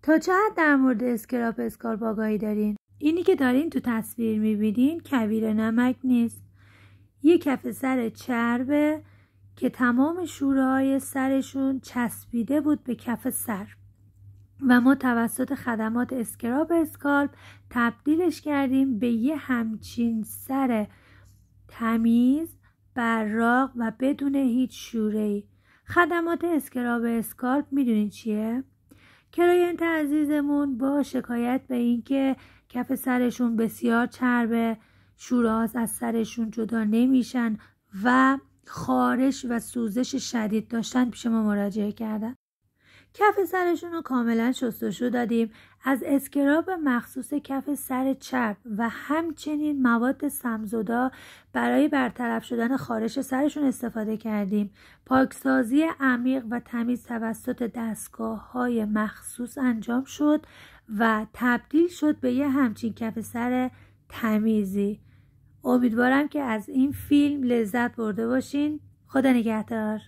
تا چه حد در مورد اسکراب اسکالپ آگاهی دارین؟ اینی که دارین تو تصویر میبینین کویر نمک نیست. یه کف سر چربه که تمام شوره‌های سرشون چسبیده بود به کف سر و ما توسط خدمات اسکراب اسکالپ تبدیلش کردیم به یه همچین سر تمیز، براق و بدون هیچ شوره‌ای. خدمات اسکراب اسکالپ میدونین چیه؟ کلاینت عزیزمون با شکایت به این که کف سرشون بسیار چربه، شوره‌ها از سرشون جدا نمیشن و خارش و سوزش شدید داشتن پیش ما مراجعه کردن. کف سرشون رو کاملا شستشو دادیم، از اسکراب مخصوص کف سر چرب و همچنین مواد سمزدا برای برطرف شدن خارش سرشون استفاده کردیم. پاکسازی عمیق و تمیز توسط دستگاه‌های مخصوص انجام شد و تبدیل شد به یه همچین کف سر تمیزی. امیدوارم که از این فیلم لذت برده باشین. خدا نگهدار.